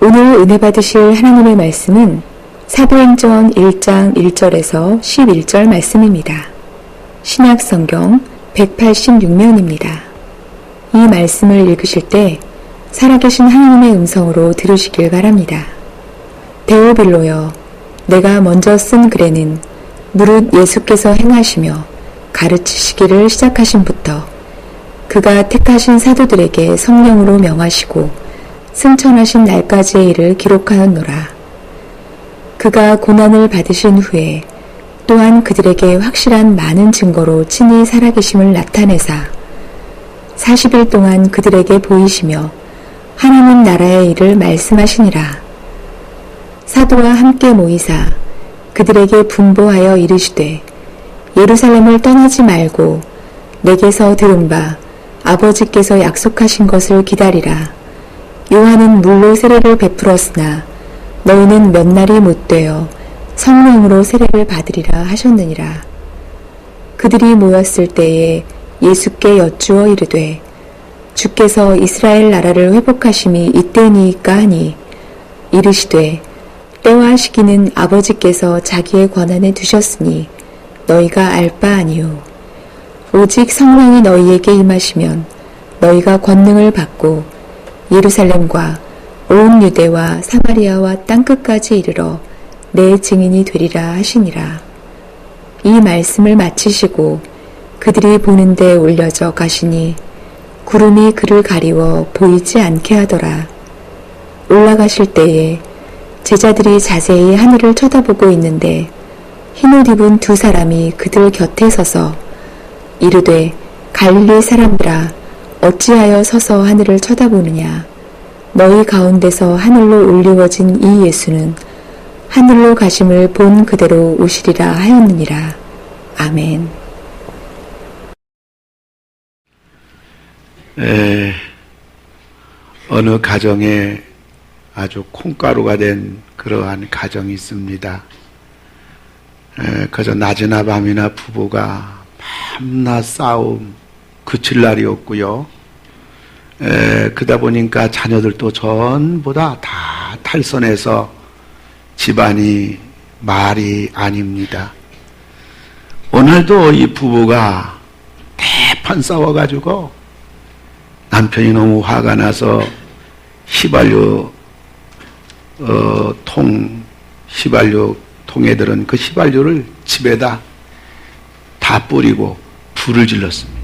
오늘 은혜 받으실 하나님의 말씀은 사도행전 1장 1절에서 11절 말씀입니다. 신약성경 186면입니다. 이 말씀을 읽으실 때 살아계신 하나님의 음성으로 들으시길 바랍니다. 데오빌로여, 내가 먼저 쓴 글에는 무릇 예수께서 행하시며 가르치시기를 시작하신부터 그가 택하신 사도들에게 성령으로 명하시고 승천하신 날까지의 일을 기록하였노라. 그가 고난을 받으신 후에 또한 그들에게 확실한 많은 증거로 친히 살아계심을 나타내사 40일 동안 그들에게 보이시며 하나님 나라의 일을 말씀하시니라. 사도와 함께 모이사 그들에게 분보하여 이르시되 예루살렘을 떠나지 말고 내게서 들은 바 아버지께서 약속하신 것을 기다리라. 요한은 물로 세례를 베풀었으나 너희는 몇 날이 못되어 성령으로 세례를 받으리라 하셨느니라. 그들이 모였을 때에 예수께 여쭈어 이르되 주께서 이스라엘 나라를 회복하심이 이때니이까 하니 이르시되 때와 시기는 아버지께서 자기의 권한에 두셨으니 너희가 알 바 아니요 오직 성령이 너희에게 임하시면 너희가 권능을 받고 예루살렘과 온 유대와 사마리아와 땅끝까지 이르러 내 증인이 되리라 하시니라. 이 말씀을 마치시고 그들이 보는 데 올려져 가시니 구름이 그를 가리워 보이지 않게 하더라. 올라가실 때에 제자들이 자세히 하늘을 쳐다보고 있는데 흰옷 입은 두 사람이 그들 곁에 서서 이르되 갈릴리 사람들아 어찌하여 서서 하늘을 쳐다보느냐. 너희 가운데서 하늘로 올리워진 이 예수는 하늘로 가심을 본 그대로 오시리라 하였느니라. 아멘. 어느 가정에 아주 콩가루가 된 그러한 가정이 있습니다. 그저 낮이나 밤이나 부부가 밤낮 싸움 그칠 날이 없고요. 그러다 보니까 자녀들도 전부 다 탈선해서 집안이 말이 아닙니다. 오늘도 이 부부가 대판 싸워가지고 남편이 너무 화가 나서 휘발유 통에 들은 그 휘발유를 집에다 다 뿌리고 불을 질렀습니다.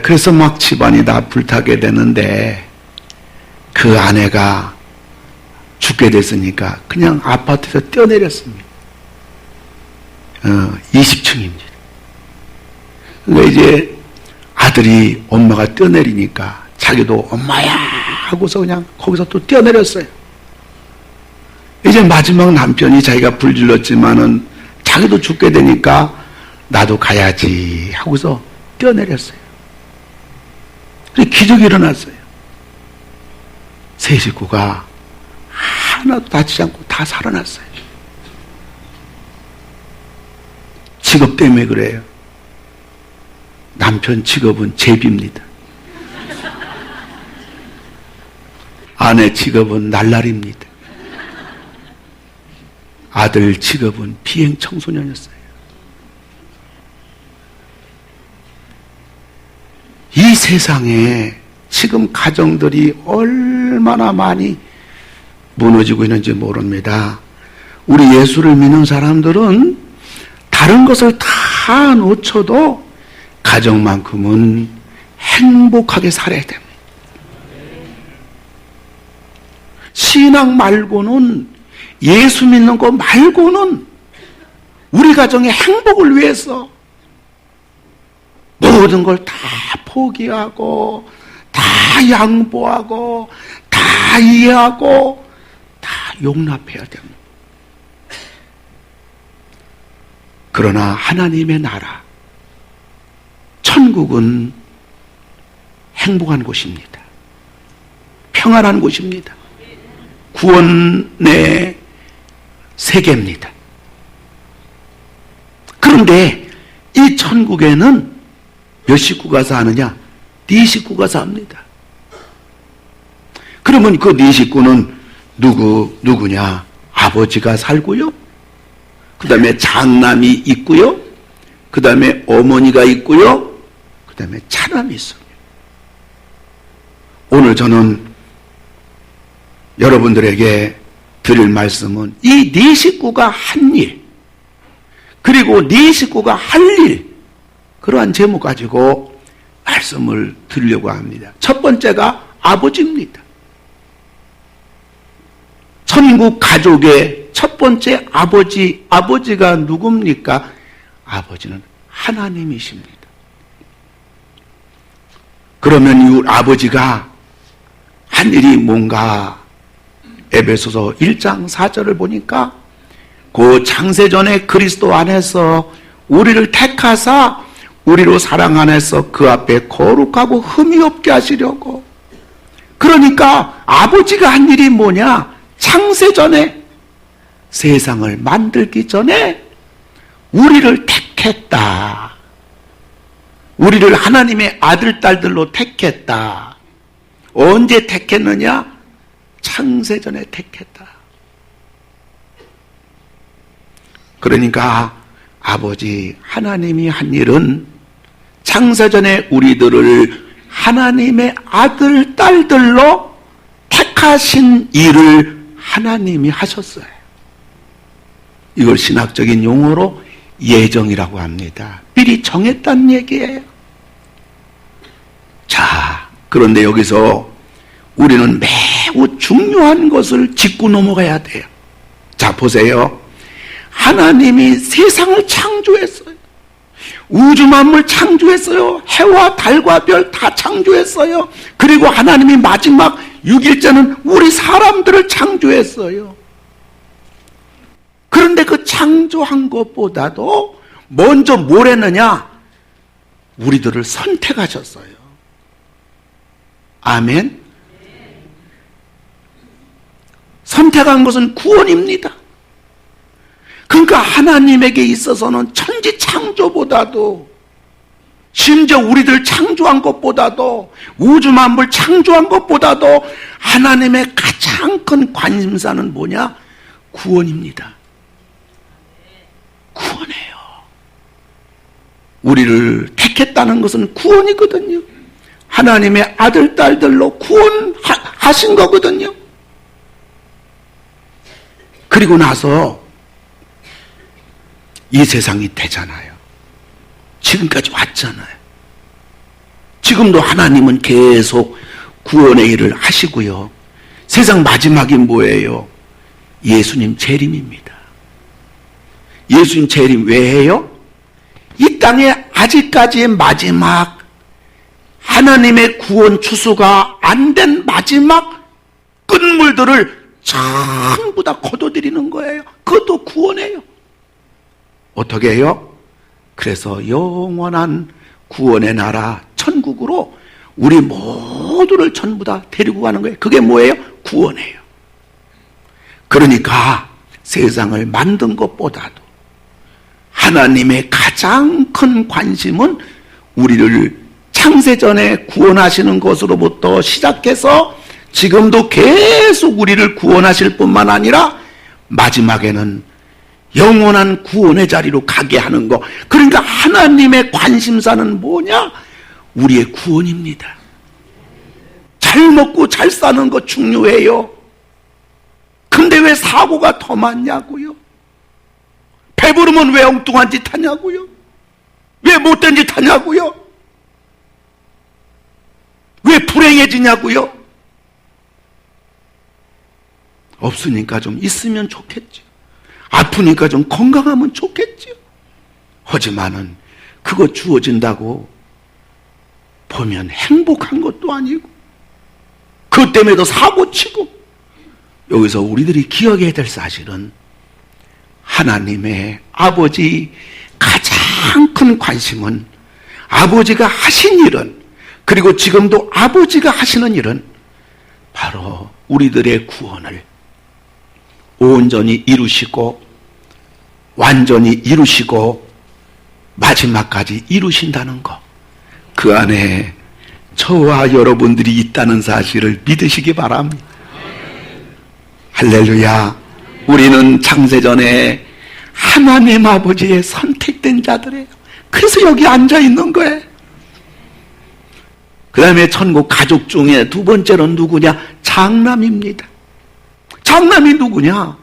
그래서 막 집안이 다 불타게 되는데 그 아내가 죽게 됐으니까 그냥 아파트에서 뛰어내렸습니다. 20층입니다. 그러니까 이제 아들이 엄마가 뛰어내리니까 자기도 엄마야 하고서 그냥 거기서 또 뛰어내렸어요. 이제 마지막 남편이 자기가 불질렀지만은 자기도 죽게 되니까 나도 가야지 하고서 뛰어내렸어요. 기적이 일어났어요. 세 식구가 하나도 다치지 않고 다 살아났어요. 직업 때문에 그래요. 남편 직업은 제비입니다. 아내 직업은 날라리입니다. 아들 직업은 비행 청소년이었어요. 이 세상에 지금 가정들이 얼마나 많이 무너지고 있는지 모릅니다. 우리 예수를 믿는 사람들은 다른 것을 다 놓쳐도 가정만큼은 행복하게 살아야 됩니다. 신앙 말고는, 예수 믿는 거 말고는 우리 가정의 행복을 위해서 모든 걸 다 포기하고 다 양보하고 다 이해하고 다 용납해야 됩니다. 그러나 하나님의 나라, 천국은 행복한 곳입니다. 평안한 곳입니다. 구원의 세계입니다. 그런데 이 천국에는 몇 식구가 사느냐? 네 식구가 삽니다. 그러면 그 네 식구는 누구냐? 아버지가 살고요. 그 다음에 장남이 있고요. 그 다음에 어머니가 있고요. 그 다음에 차남이 있어요. 오늘 저는 여러분들에게 드릴 말씀은 이 네 식구가 한 일, 그리고 네 식구가 할 일, 그러한 제목 가지고 말씀을 드리려고 합니다. 첫 번째가 아버지입니다. 천국 가족의 첫 번째 아버지가 누굽니까? 아버지는 하나님이십니다. 그러면 이 아버지가 한 일이 뭔가? 에베소서 1장 4절을 보니까 그 창세전에 그리스도 안에서 우리를 택하사 우리로 사랑 안에서 그 앞에 거룩하고 흠이 없게 하시려고. 그러니까 아버지가 한 일이 뭐냐? 창세전에, 세상을 만들기 전에 우리를 택했다. 우리를 하나님의 아들, 딸들로 택했다. 언제 택했느냐? 창세전에 택했다. 그러니까 아버지 하나님이 한 일은 창세전에 우리들을 하나님의 아들, 딸들로 택하신 일을 하나님이 하셨어요. 이걸 신학적인 용어로 예정이라고 합니다. 미리 정했다는 얘기예요. 자, 그런데 여기서 우리는 매우 중요한 것을 짚고 넘어가야 돼요. 자, 보세요. 하나님이 세상을 창조했어요. 우주 만물 창조했어요. 해와 달과 별 다 창조했어요. 그리고 하나님이 마지막 6일째는 우리 사람들을 창조했어요. 그런데 그 창조한 것보다도 먼저 뭘 했느냐? 우리들을 선택하셨어요. 아멘. 선택한 것은 구원입니다. 그러니까 하나님에게 있어서는 천지 창조보다도, 심지어 우리들 창조한 것보다도, 우주 만물 창조한 것보다도 하나님의 가장 큰 관심사는 뭐냐? 구원입니다. 구원이에요. 우리를 택했다는 것은 구원이거든요. 하나님의 아들, 딸들로 구원하신 거거든요. 그리고 나서 이 세상이 되잖아요. 지금까지 왔잖아요. 지금도 하나님은 계속 구원의 일을 하시고요. 세상 마지막이 뭐예요? 예수님 재림입니다. 예수님 재림 왜 해요? 이 땅에 아직까지의 마지막 하나님의 구원 추수가 안 된 마지막 끝물들을 전부 다 거둬들이는 거예요. 그것도 구원이에요. 어떻게 해요? 그래서 영원한 구원의 나라 천국으로 우리 모두를 전부 다 데리고 가는 거예요. 그게 뭐예요? 구원이에요. 그러니까 세상을 만든 것보다도 하나님의 가장 큰 관심은 우리를 창세전에 구원하시는 것으로부터 시작해서 지금도 계속 우리를 구원하실 뿐만 아니라 마지막에는 영원한 구원의 자리로 가게 하는 것. 그러니까 하나님의 관심사는 뭐냐? 우리의 구원입니다. 잘 먹고 잘 사는 거 중요해요. 근데 왜 사고가 더 많냐고요? 배부르면 왜 엉뚱한 짓 하냐고요? 왜 못된 짓 하냐고요? 왜 불행해지냐고요? 없으니까 좀 있으면 좋겠죠. 아프니까 좀 건강하면 좋겠죠. 하지만은 그거 주어진다고 보면 행복한 것도 아니고 그것 때문에도 사고치고. 여기서 우리들이 기억해야 될 사실은 하나님의 아버지 가장 큰 관심은 아버지가 하신 일은, 그리고 지금도 아버지가 하시는 일은 바로 우리들의 구원을 온전히 이루시고 완전히 이루시고 마지막까지 이루신다는 것. 그 안에 저와 여러분들이 있다는 사실을 믿으시기 바랍니다. 할렐루야. 우리는 창세전에 하나님 아버지의 선택된 자들이에요. 그래서 여기 앉아 있는 거예요. 그 다음에 천국 가족 중에 두 번째는 누구냐? 장남입니다. 장남이 누구냐?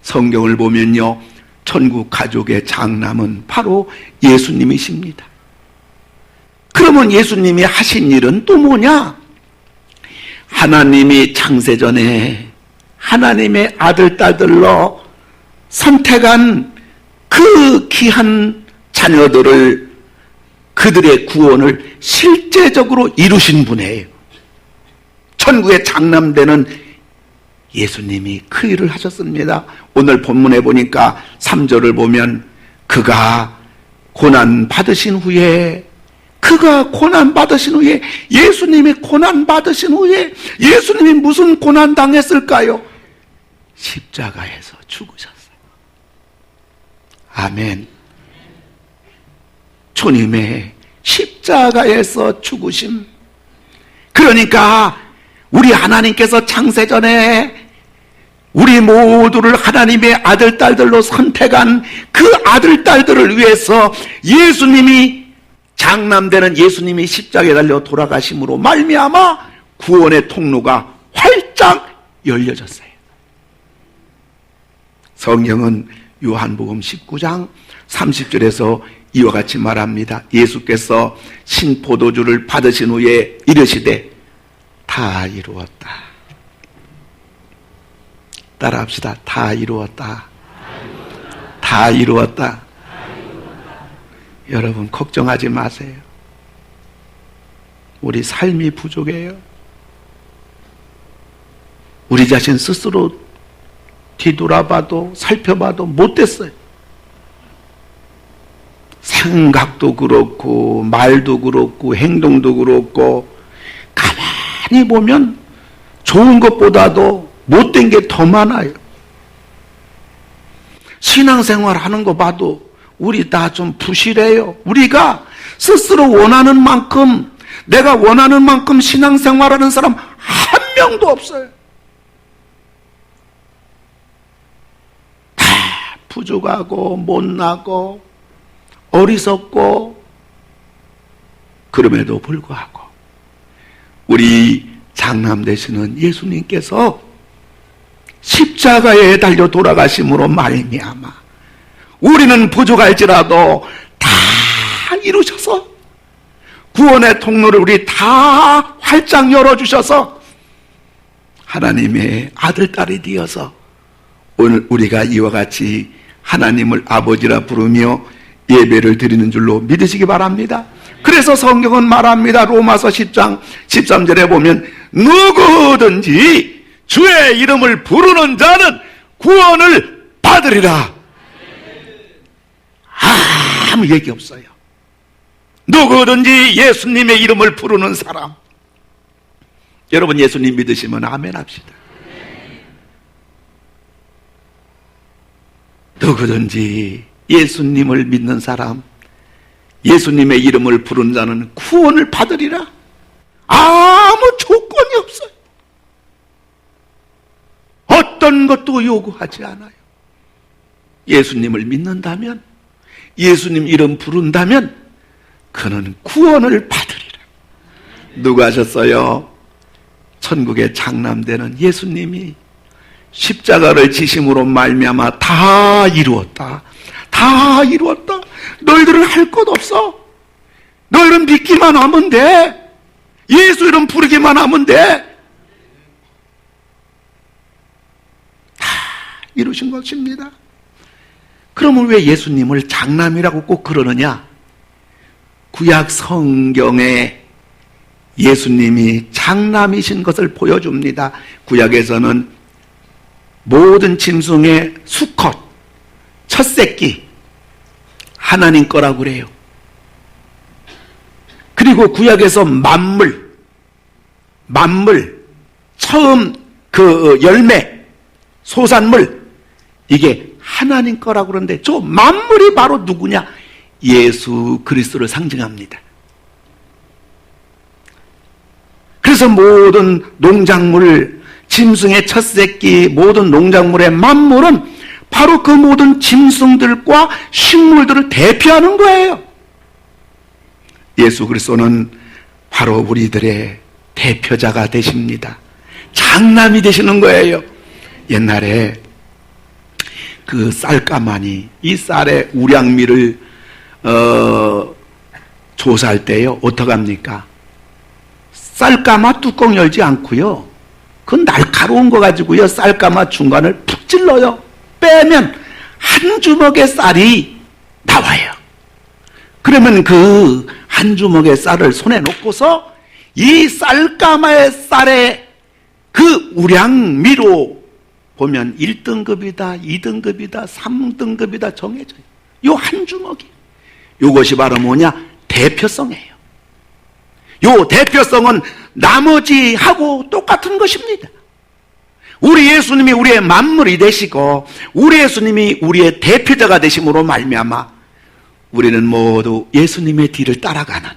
성경을 보면요, 천국 가족의 장남은 바로 예수님이십니다. 그러면 예수님이 하신 일은 또 뭐냐? 하나님이 창세전에 하나님의 아들, 딸들로 선택한 그 귀한 자녀들을, 그들의 구원을 실제적으로 이루신 분이에요. 천국의 장남되는 예수님이 그 일을 하셨습니다. 오늘 본문에 보니까 3절을 보면 그가 고난 받으신 후에, 예수님이 고난 받으신 후에 예수님이 무슨 고난 당했을까요? 십자가에서 죽으셨어요. 아멘. 주님의 십자가에서 죽으심. 그러니까 우리 하나님께서 창세전에 우리 모두를 하나님의 아들, 딸들로 선택한 그 아들, 딸들을 위해서 예수님이, 장남되는 예수님이 십자가에 달려 돌아가심으로 말미암아 구원의 통로가 활짝 열려졌어요. 성경은 요한복음 19장 30절에서 이와 같이 말합니다. 예수께서 신포도주를 받으신 후에 이르시되 다 이루었다. 따라합시다. 다 이루었다. 다 이루었다. 여러분 걱정하지 마세요. 우리 삶이 부족해요. 우리 자신 스스로 뒤돌아봐도 살펴봐도 못됐어요. 생각도 그렇고 말도 그렇고 행동도 그렇고 가만히 보면 좋은 것보다도 못된 게 더 많아요. 신앙생활 하는 거 봐도 우리 다 좀 부실해요. 우리가 스스로 원하는 만큼, 내가 원하는 만큼 신앙생활하는 사람 한 명도 없어요. 다 부족하고 못나고 어리석고, 그럼에도 불구하고 우리 장남 되시는 예수님께서 십자가에 달려 돌아가심으로 말미암아 우리는 부족할지라도 다 이루셔서 구원의 통로를 우리 다 활짝 열어주셔서 하나님의 아들, 딸이 되어서 오늘 우리가 이와 같이 하나님을 아버지라 부르며 예배를 드리는 줄로 믿으시기 바랍니다. 그래서 성경은 말합니다. 로마서 10장 13절에 보면 누구든지 주의 이름을 부르는 자는 구원을 받으리라. 아무 얘기 없어요. 누구든지 예수님의 이름을 부르는 사람. 여러분 예수님 믿으시면 아멘 합시다. 누구든지 예수님을 믿는 사람, 예수님의 이름을 부르는 자는 구원을 받으리라. 아무 조건이 없어요. 어떤 것도 요구하지 않아요. 예수님을 믿는다면, 예수님 이름 부른다면 그는 구원을 받으리라. 누가 하셨어요? 천국의 장남되는 예수님이 십자가를 지심으로 말미암아 다 이루었다. 다 이루었다. 너희들은 할 것 없어. 너희는 믿기만 하면 돼. 예수 이름 부르기만 하면 돼. 다 이루신 것입니다. 그러면 왜 예수님을 장남이라고 꼭 그러느냐? 구약 성경에 예수님이 장남이신 것을 보여줍니다. 구약에서는 모든 짐승의 수컷, 첫 새끼 하나님 거라고 그래요. 그리고 구약에서 만물 처음 그 열매, 소산물, 이게 하나님 거라고 그러는데 저 만물이 바로 누구냐? 예수 그리스도를 상징합니다. 그래서 모든 농작물, 짐승의 첫 새끼, 모든 농작물의 만물은 바로 그 모든 짐승들과 식물들을 대표하는 거예요. 예수 그리스도는 바로 우리들의 대표자가 되십니다. 장남이 되시는 거예요. 옛날에 그 쌀가마니, 이 쌀의 우량미를 조사할 때요, 어떡합니까? 쌀가마 뚜껑 열지 않고요, 그 날카로운 거 가지고요, 쌀가마 중간을 푹 찔러요. 빼면 한 주먹의 쌀이 나와요. 그러면 그 한 주먹의 쌀을 손에 놓고서 이 쌀가마의 쌀의 그 우량미로 보면 1등급이다, 2등급이다, 3등급이다 정해져요. 요 한 주먹이. 요것이 바로 뭐냐? 대표성이에요. 요 대표성은 나머지하고 똑같은 것입니다. 우리 예수님이 우리의 만물이 되시고 우리 예수님이 우리의 대표자가 되심으로 말미암아 우리는 모두 예수님의 뒤를 따라가는,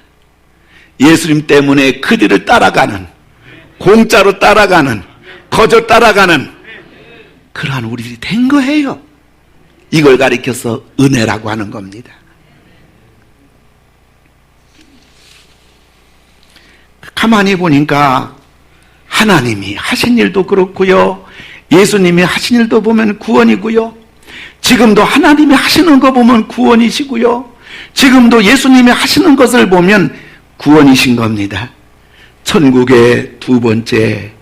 예수님 때문에 그 뒤를 따라가는, 공짜로 따라가는, 거저 따라가는 그러한 우리들이 된 거예요. 이걸 가리켜서 은혜라고 하는 겁니다. 가만히 보니까 하나님이 하신 일도 그렇고요, 예수님이 하신 일도 보면 구원이고요, 지금도 하나님이 하시는 거 보면 구원이시고요, 지금도 예수님이 하시는 것을 보면 구원이신 겁니다. 천국의 두 번째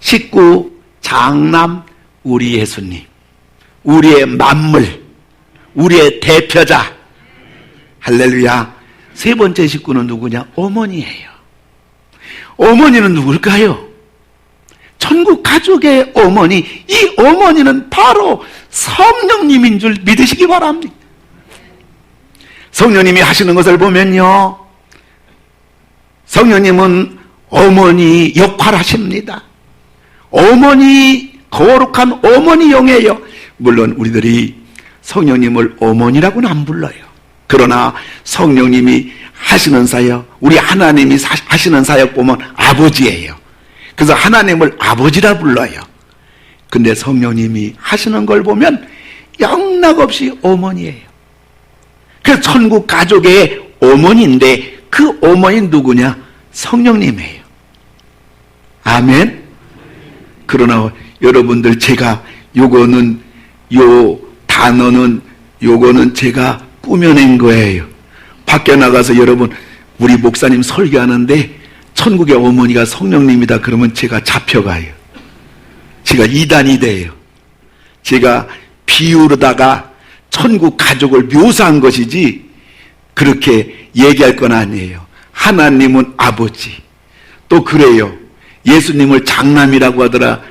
식구, 장남, 우리 예수님, 우리의 만물, 우리의 대표자. 할렐루야. 세 번째 식구는 누구냐? 어머니예요. 어머니는 누굴까요? 천국 가족의 어머니, 이 어머니는 바로 성령님인 줄 믿으시기 바랍니다. 성령님이 하시는 것을 보면요, 성령님은 어머니 역할을 하십니다. 어머니, 거룩한 어머니 영이에요. 물론 우리들이 성령님을 어머니라고는 안 불러요. 그러나 성령님이 하시는 사역, 우리 하나님이 하시는 사역 보면 아버지예요. 그래서 하나님을 아버지라 불러요. 근데 성령님이 하시는 걸 보면 영락없이 어머니예요. 그래서 천국 가족의 어머니인데 그 어머니 누구냐? 성령님이에요. 아멘. 그러나 여러분들, 제가 요거는, 요 단어는, 요거는 제가 꾸며낸 거예요. 밖에 나가서 여러분, 우리 목사님 설교하는데 천국의 어머니가 성령님이다 그러면 제가 잡혀가요. 제가 이단이 돼요. 제가 비유로다가 천국 가족을 묘사한 것이지 그렇게 얘기할 건 아니에요. 하나님은 아버지. 또 그래요. 예수님을 장남이라고 하더라.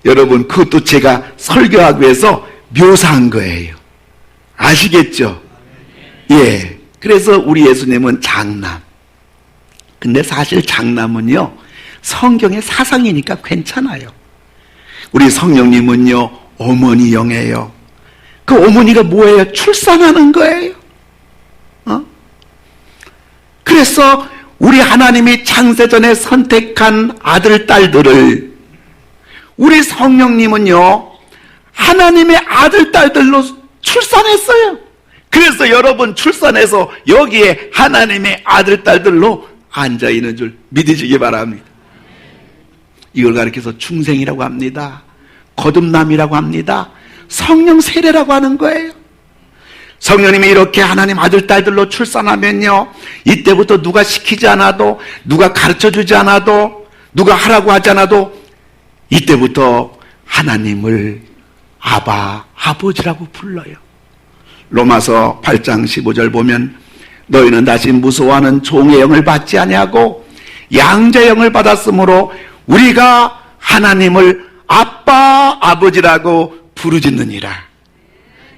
여러분, 그것도 제가 설교하기 위해서 묘사한 거예요. 아시겠죠? 예. 그래서 우리 예수님은 장남. 근데 사실 장남은요, 성경의 사상이니까 괜찮아요. 우리 성령님은요, 어머니 영이에요. 그 어머니가 뭐예요? 출산하는 거예요. 그래서 우리 하나님이 창세전에 선택한 아들, 딸들을 우리 성령님은요, 하나님의 아들, 딸들로 출산했어요. 그래서 여러분 출산해서 여기에 하나님의 아들, 딸들로 앉아있는 줄 믿으시기 바랍니다. 이걸 가리켜서 중생이라고 합니다. 거듭남이라고 합니다. 성령 세례라고 하는 거예요. 성령님이 이렇게 하나님 아들, 딸들로 출산하면요, 이때부터 누가 시키지 않아도, 누가 가르쳐주지 않아도, 누가 하라고 하지 않아도 이때부터 하나님을 아바, 아버지라고 불러요. 로마서 8장 15절 보면 너희는 다시 무서워하는 종의 영을 받지 아니하고 양자의 영을 받았으므로 우리가 하나님을 아빠, 아버지라고 부르짖느니라.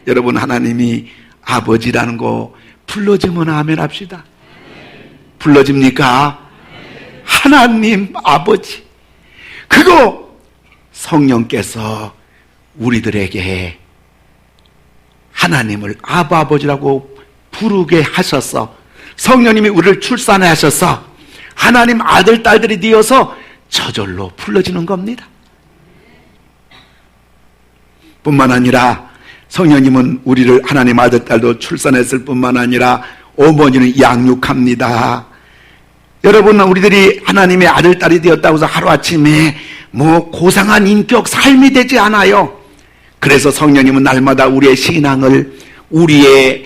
여러분, 하나님이 아버지라는 거 불러주면 아멘 합시다. 불러집니까? 하나님 아버지. 그거 성령께서 우리들에게 하나님을 아바, 아버지라고 부르게 하셔서 성령님이 우리를 출산해 하셔서 하나님 아들, 딸들이 되어서 저절로 불러지는 겁니다. 뿐만 아니라 성령님은 우리를 하나님 아들, 딸도 출산했을 뿐만 아니라 어머니는 양육합니다. 여러분, 우리들이 하나님의 아들, 딸이 되었다고 해서 하루아침에 고상한 인격, 삶이 되지 않아요. 그래서 성령님은 날마다 우리의 신앙을, 우리의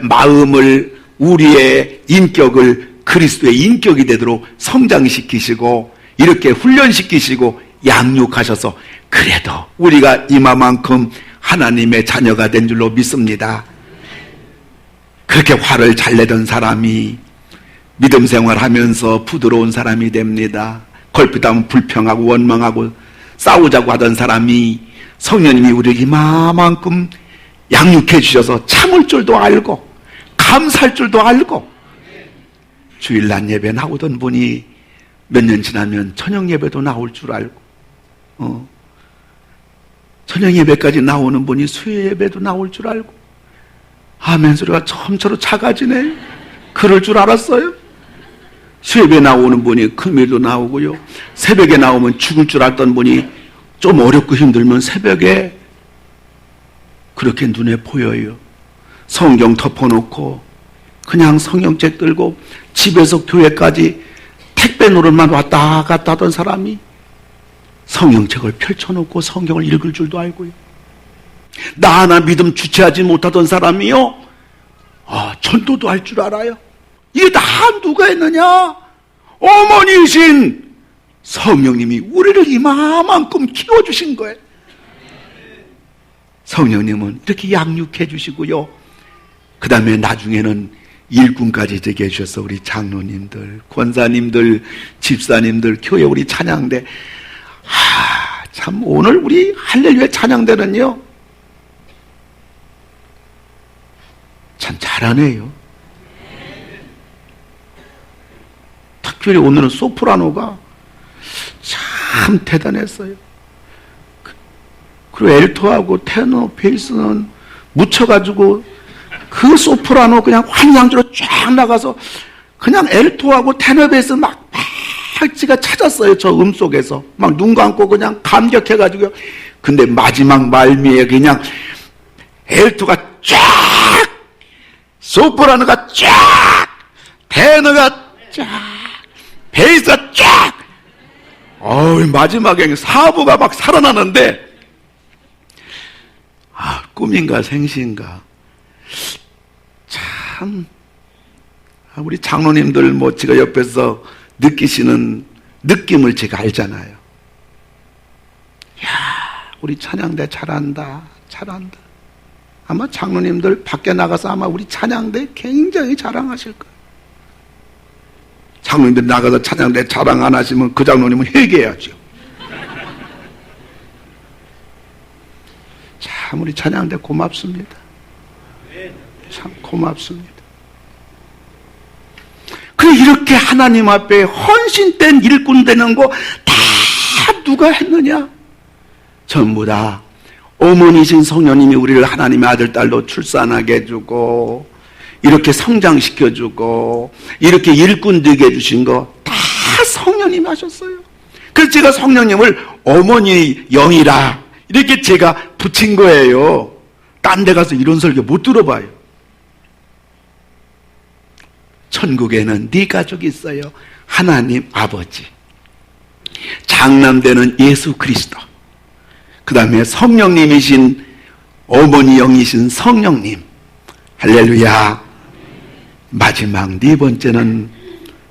마음을, 우리의 인격을 그리스도의 인격이 되도록 성장시키시고 이렇게 훈련시키시고 양육하셔서 그래도 우리가 이마만큼 하나님의 자녀가 된 줄로 믿습니다. 그렇게 화를 잘 내던 사람이 믿음 생활하면서 부드러운 사람이 됩니다. 걸핏하면 불평하고 원망하고 싸우자고 하던 사람이 성령님이 우리를 이마만큼 양육해 주셔서 참을 줄도 알고 감사할 줄도 알고, 주일날 예배 나오던 분이 몇 년 지나면 저녁 예배도 나올 줄 알고, 저녁 예배까지 나오는 분이 수요 예배도 나올 줄 알고, 아멘 소리가 점차로 작아지네. 그럴 줄 알았어요. 수요 예배 나오는 분이 금요일도 나오고요, 새벽에 나오면 죽을 줄 알던 분이 좀 어렵고 힘들면 새벽에 그렇게 눈에 보여요. 성경 덮어놓고 그냥 성경책 들고 집에서 교회까지 택배 노릇만 왔다 갔다 하던 사람이 성경책을 펼쳐놓고 성경을 읽을 줄도 알고요. 나 하나 믿음 주체하지 못하던 사람이요, 전도도 할 줄 알아요. 이게 다 누가 했느냐? 어머니이신 성령님이 우리를 이만큼 키워주신 거예요. 성령님은 이렇게 양육해 주시고요, 그 다음에 나중에는 일꾼까지 되게 해주셔서 우리 장로님들, 권사님들, 집사님들, 교회 우리 찬양대, 참 오늘 우리 할렐루야 찬양대는요 참 잘하네요. 특별히 오늘은 소프라노가 참 대단했어요. 그리고 엘토하고 테너, 베이스는 묻혀가지고 그 소프라노 그냥 환상적으로 쫙 나가서 그냥 엘토하고 테너, 베이스 막 지가 찾았어요. 저 속에서 막 눈 감고 그냥 감격해가지고요. 근데 마지막 말미에 그냥 엘토가 쫙, 소프라노가 쫙, 테너가 쫙, 베이스가 쫙, 마지막에 사부가 막 살아나는데, 꿈인가 생시인가 참, 우리 장로님들 제가 옆에서 느끼시는 느낌을 제가 알잖아요. 우리 찬양대 잘한다, 잘한다. 아마 장로님들 밖에 나가서 아마 우리 찬양대 굉장히 자랑하실 거예요. 장로님들 나가서 찬양대 자랑 안 하시면 그 장로님은 회개해야죠. 참 우리 찬양대 고맙습니다. 참 고맙습니다. 이렇게 하나님 앞에 헌신된 일꾼 되는 거 다 누가 했느냐? 전부 다 어머니신 성령님이 우리를 하나님의 아들, 딸로 출산하게 해주고 이렇게 성장시켜주고 이렇게 일꾼 되게 해주신 거 다 성령님이 하셨어요. 그래서 제가 성령님을 어머니 영이라 이렇게 제가 붙인 거예요. 딴 데 가서 이런 설교 못 들어봐요. 천국에는 네 가족이 있어요. 하나님 아버지, 장남되는 예수 그리스도, 그 다음에 성령님이신 어머니 영이신 성령님, 할렐루야. 마지막 네 번째는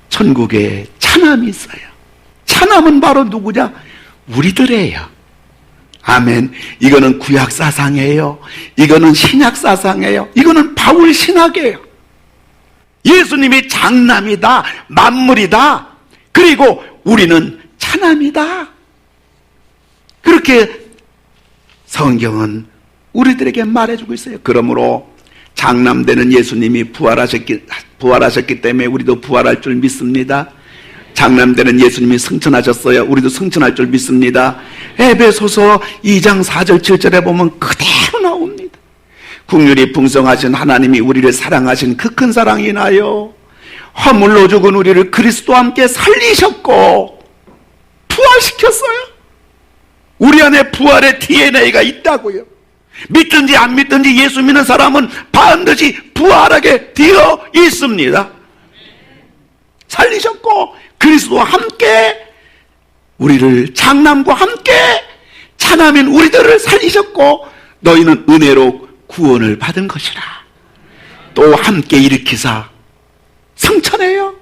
천국에 차남이 있어요. 차남은 바로 누구냐? 우리들이에요. 아멘. 이거는 구약 사상이에요. 이거는 신약 사상이에요. 이거는 바울 신학이에요. 예수님이 장남이다, 만물이다, 그리고 우리는 차남이다. 그렇게 성경은 우리들에게 말해주고 있어요. 그러므로 장남되는 예수님이 부활하셨기 때문에 우리도 부활할 줄 믿습니다. 장남되는 예수님이 승천하셨어요. 우리도 승천할 줄 믿습니다. 에베소서 2장 4절 7절에 보면 그대로 나옵니다. 긍휼이 풍성하신 하나님이 우리를 사랑하신 그 큰 사랑이 나요, 허물로 죽은 우리를 그리스도와 함께 살리셨고 부활시켰어요. 우리 안에 부활의 DNA가 있다고요. 믿든지 안 믿든지 예수 믿는 사람은 반드시 부활하게 되어 있습니다. 살리셨고 그리스도와 함께 우리를 장남과 함께 차남인 우리들을 살리셨고 너희는 은혜로 구원을 받은 것이라. 또 함께 일으키사 승천해요.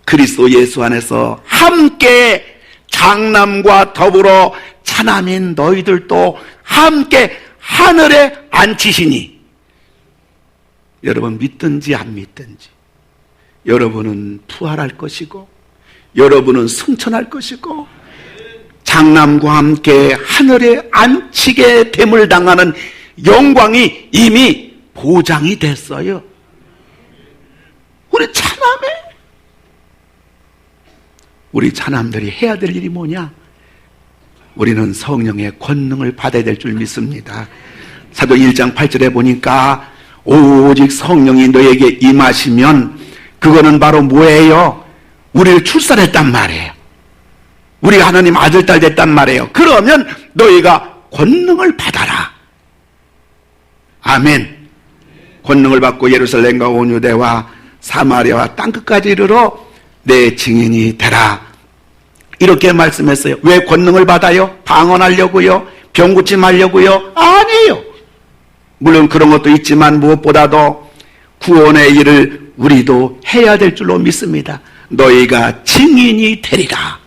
그리스도 예수 안에서 함께 장남과 더불어 차남인 너희들도 함께 하늘에 앉히시니 여러분 믿든지 안 믿든지 여러분은 부활할 것이고 여러분은 승천할 것이고 장남과 함께 하늘에 앉히게 됨을 당하는 영광이 이미 보장이 됐어요. 우리 차남들이 해야 될 일이 뭐냐? 우리는 성령의 권능을 받아야 될 줄 믿습니다. 사도 1장 8절에 보니까 오직 성령이 너에게 임하시면 그거는 바로 뭐예요? 우리를 출산했단 말이에요. 우리가 하나님 아들, 딸 됐단 말이에요. 그러면 너희가 권능을 받아라. 아멘. 권능을 받고 예루살렘과 온 유대와 사마리아와 땅끝까지 이르러 내 증인이 되라. 이렇게 말씀했어요. 왜 권능을 받아요? 방언하려고요? 병 고침하려고요? 아니에요. 물론 그런 것도 있지만 무엇보다도 구원의 일을 우리도 해야 될 줄로 믿습니다. 너희가 증인이 되리라.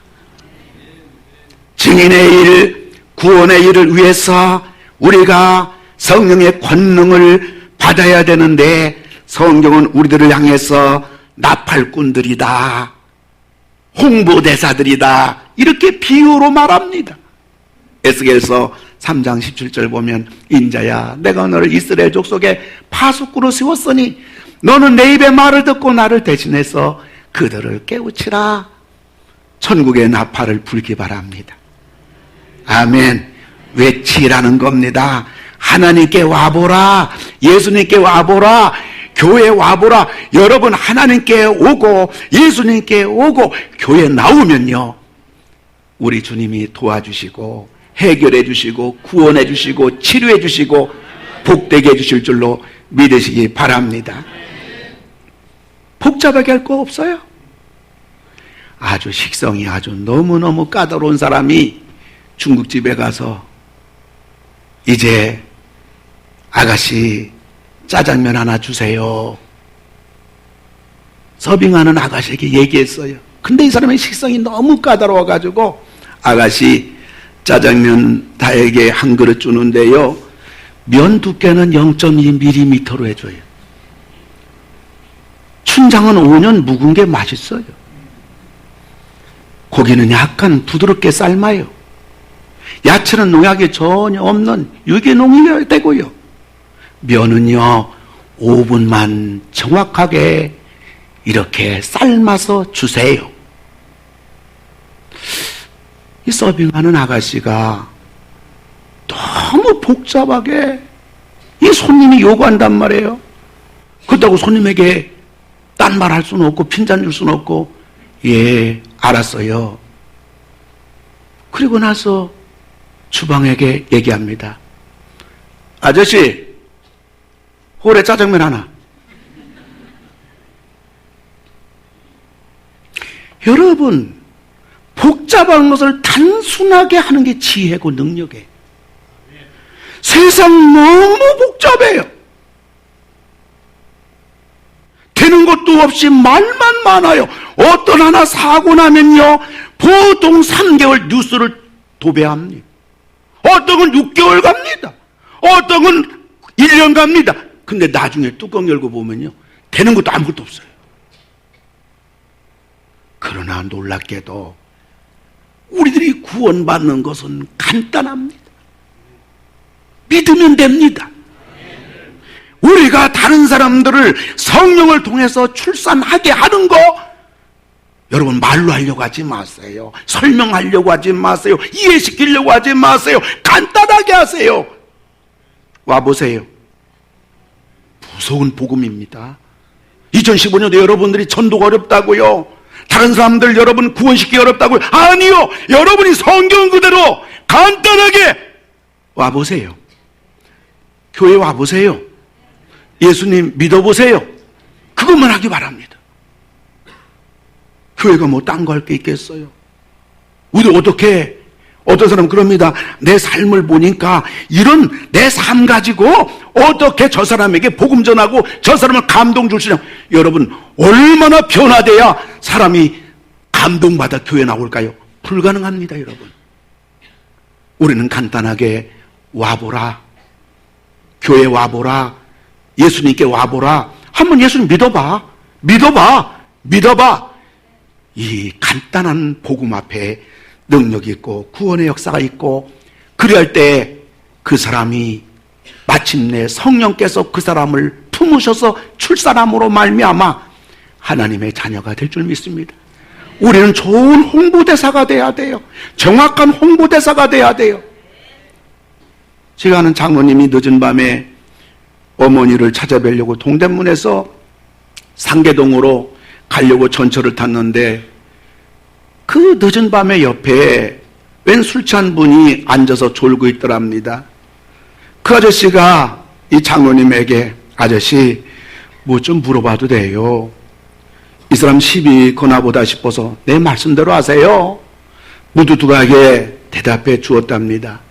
증인의 일, 구원의 일을 위해서 우리가 성령의 권능을 받아야 되는데 성경은 우리들을 향해서 나팔꾼들이다, 홍보대사들이다 이렇게 비유로 말합니다. 에스겔서 3장 17절 보면 인자야 내가 너를 이스라엘 족속의 파수꾼으로 세웠으니 너는 내 입의 말을 듣고 나를 대신해서 그들을 깨우치라. 천국의 나팔을 불기 바랍니다. 아멘. 외치라는 겁니다. 하나님께 와보라. 예수님께 와보라. 교회 와보라. 여러분 하나님께 오고 예수님께 오고 교회 나오면요 우리 주님이 도와주시고 해결해 주시고 구원해 주시고 치료해 주시고 복되게 해 주실 줄로 믿으시기 바랍니다. 복잡하게 할 거 없어요. 아주 식성이 아주 너무너무 까다로운 사람이 중국집에 가서 이제 아가씨 짜장면 하나 주세요. 서빙하는 아가씨에게 얘기했어요. 근데 이 사람의 식성이 너무 까다로워가지고 아가씨 짜장면 다에게 한 그릇 주는데요 면 두께는 0.2mm로 해줘요. 춘장은 5년 묵은 게 맛있어요. 고기는 약간 부드럽게 삶아요. 야채는 농약이 전혀 없는 유기농이 되고요. 면은요 5분만 정확하게 이렇게 삶아서 주세요. 이 서빙하는 아가씨가 너무 복잡하게 이 손님이 요구한단 말이에요. 그렇다고 손님에게 딴 말 할 수는 없고 핀잔 줄 수는 없고 예 알았어요. 그리고 나서 주방에게 얘기합니다. 아저씨 홀에 짜장면 하나. 여러분 복잡한 것을 단순하게 하는 게 지혜고 능력이에요. 세상 너무 복잡해요. 되는 것도 없이 말만 많아요. 어떤 하나 사고 나면요 보통 3개월 뉴스를 도배합니다. 어떤 건 6개월 갑니다. 어떤 건 1년 갑니다. 근데 나중에 뚜껑 열고 보면요 되는 것도 아무것도 없어요. 그러나 놀랍게도 우리들이 구원받는 것은 간단합니다. 믿으면 됩니다. 우리가 다른 사람들을 성령을 통해서 출산하게 하는 거 여러분 말로 하려고 하지 마세요. 설명하려고 하지 마세요. 이해시키려고 하지 마세요. 간단하게 하세요. 와보세요. 무서운 복음입니다. 2015년도 여러분들이 전도가 어렵다고요. 다른 사람들 여러분 구원시키기 어렵다고요? 아니요. 여러분이 성경 그대로 간단하게 와보세요. 교회 와보세요. 예수님 믿어보세요. 그것만 하기 바랍니다. 교회가 뭐 딴 거 할 게 있겠어요? 우리 어떻게, 어떤 사람은 그럽니다. 내 삶을 보니까 이런 내 삶 가지고 어떻게 저 사람에게 복음 전하고 저 사람을 감동 줄 수 있냐. 여러분, 얼마나 변화돼야 사람이 감동받아 교회 나올까요? 불가능합니다, 여러분. 우리는 간단하게 와보라. 교회 와보라. 예수님께 와보라. 한번 예수님 믿어봐. 믿어봐. 이 간단한 복음 앞에 능력이 있고 구원의 역사가 있고, 그리할 때 그 사람이 마침내 성령께서 그 사람을 품으셔서 출산함으로 말미암아 하나님의 자녀가 될 줄 믿습니다. 우리는 좋은 홍보대사가 돼야 돼요. 정확한 홍보대사가 돼야 돼요. 제가 아는 장로님이 늦은 밤에 어머니를 찾아뵈려고 동대문에서 상계동으로 가려고 전철을 탔는데, 그 늦은 밤에 옆에 웬 술 취한 분이 앉아서 졸고 있더랍니다. 그 아저씨가 이 장로님에게, 아저씨 뭐 좀 물어봐도 돼요? 이 사람 시비 거나보다 싶어서 내 말씀대로 하세요. 무두두하게 대답해 주었답니다.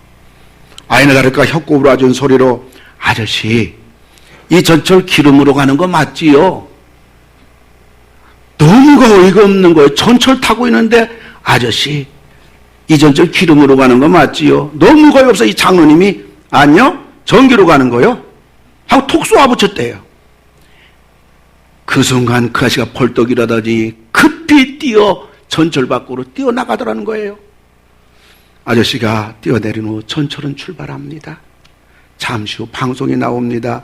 아이나 다를까 혀꼽으로 아준 소리로, 아저씨 이 전철 기름으로 가는 거 맞지요? 너무가 어이가 없는 거예요. 전철 타고 있는데, 아저씨 이 전철 기름으로 가는 거 맞지요? 너무가 어이없어. 이 장로님이, 아니요 전기로 가는 거요? 하고 톡 쏘아붙였대요. 그 순간 그 아저씨가 벌떡 일어나더니 급히 뛰어 전철 밖으로 뛰어나가더라는 거예요. 아저씨가 뛰어내린 후 전철은 출발합니다. 잠시 후 방송이 나옵니다.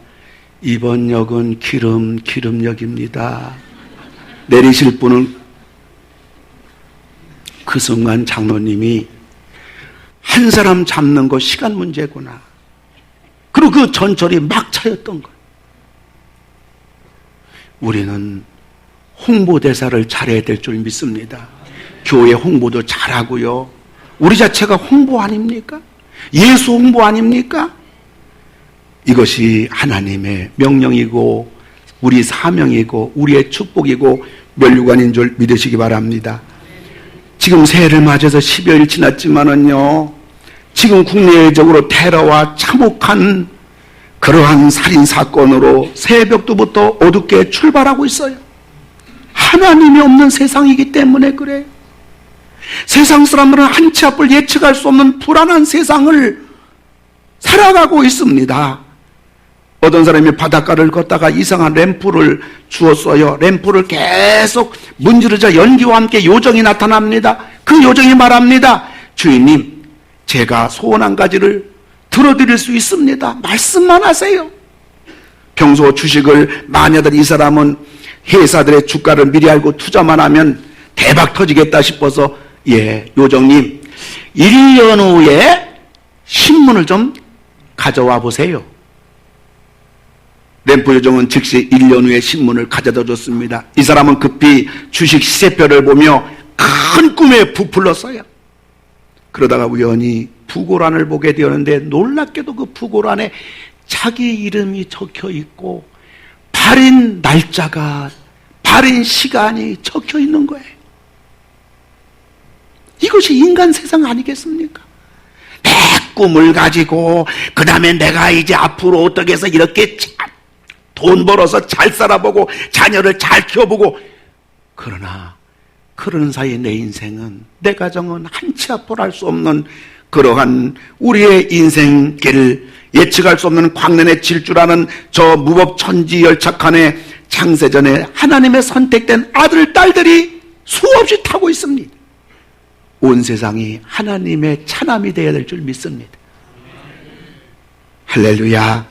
이번 역은 기름역입니다. 내리실 분은, 그 순간 장로님이 한 사람 잡는 거 시간 문제구나. 그리고 그 전철이 막 차였던 거예요. 우리는 홍보대사를 잘해야 될 줄 믿습니다. 교회 홍보도 잘하고요. 우리 자체가 홍보 아닙니까? 예수 홍보 아닙니까? 이것이 하나님의 명령이고 우리 사명이고 우리의 축복이고 면류관인 줄 믿으시기 바랍니다. 지금 새해를 맞아서 10여일 지났지만은요, 지금 국내적으로 테러와 참혹한 그러한 살인사건으로 새벽부터 어둡게 출발하고 있어요. 하나님이 없는 세상이기 때문에 그래요. 세상 사람들은 한 치 앞을 예측할 수 없는 불안한 세상을 살아가고 있습니다. 어떤 사람이 바닷가를 걷다가 이상한 램프를 주었어요. 램프를 계속 문지르자 연기와 함께 요정이 나타납니다. 그 요정이 말합니다. 주인님, 제가 소원 한 가지를 들어드릴 수 있습니다. 말씀만 하세요. 평소 주식을 많이 하던 이 사람은 회사들의 주가를 미리 알고 투자만 하면 대박 터지겠다 싶어서, 예, 요정님 1년 후에 신문을 좀 가져와 보세요. 램프 요정은 즉시 1년 후에 신문을 가져다 줬습니다. 이 사람은 급히 주식 시세표를 보며 큰 꿈에 부풀렀어요. 그러다가 우연히 부고란을 보게 되었는데, 놀랍게도 그 부고란에 자기 이름이 적혀 있고 발인 날짜가, 발인 시간이 적혀 있는 거예요. 이것이 인간 세상 아니겠습니까? 내 꿈을 가지고 그 다음에 내가 이제 앞으로 어떻게 해서 이렇게 돈 벌어서 잘 살아보고 자녀를 잘 키워보고, 그러나 그러는 사이에 내 인생은, 내 가정은 한 치 앞을 할 수 없는 그러한 우리의 인생길을 예측할 수 없는 광년에 질주라는 저 무법천지열착한의 창세전에 하나님의 선택된 아들, 딸들이 수없이 타고 있습니다. 온 세상이 하나님의 차남이 되어야 될 줄 믿습니다. 할렐루야.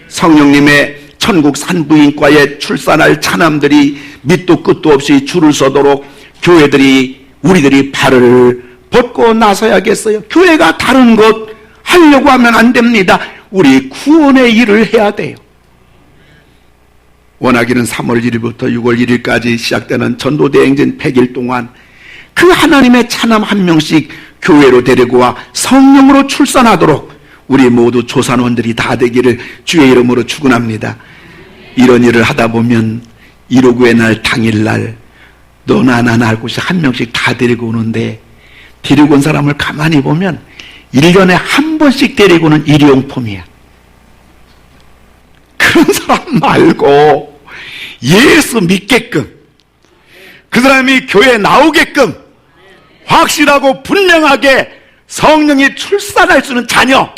성령님의 천국 산부인과에 출산할 차남들이 밑도 끝도 없이 줄을 서도록 교회들이, 우리들이 발을 벗고 나서야겠어요. 교회가 다른 것 하려고 하면 안 됩니다. 우리 구원의 일을 해야 돼요. 원하기는 3월 1일부터 6월 1일까지 시작되는 전도대행진 100일 동안 그 하나님의 차남 한 명씩 교회로 데리고 와 성령으로 출산하도록 우리 모두 조산원들이 다 되기를 주의 이름으로 축원합니다. 이런 일을 하다 보면 159의 날 당일날 너나 나나 할 곳이 한 명씩 다 데리고 오는데, 데리고 온 사람을 가만히 보면 1년에 한 번씩 데리고 오는 일용품이야. 그런 사람 말고 예수 믿게끔, 그 사람이 교회에 나오게끔 확실하고 분명하게 성령이 출산할 수 있는 자녀,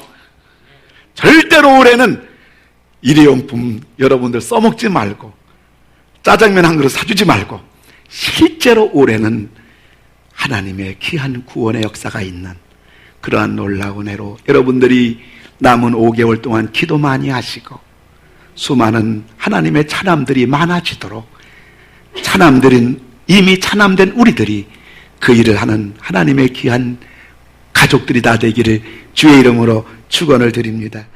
절대로 올해는 일회용품 여러분들 써먹지 말고 짜장면 한 그릇 사주지 말고 실제로 올해는 하나님의 귀한 구원의 역사가 있는 그러한 놀라운 해로 여러분들이 남은 5개월 동안 기도 많이 하시고 수많은 하나님의 차남들이 많아지도록, 차남들은 이미 차남된 우리들이 그 일을 하는 하나님의 귀한 가족들이 다 되기를 주의 이름으로 축원을 드립니다.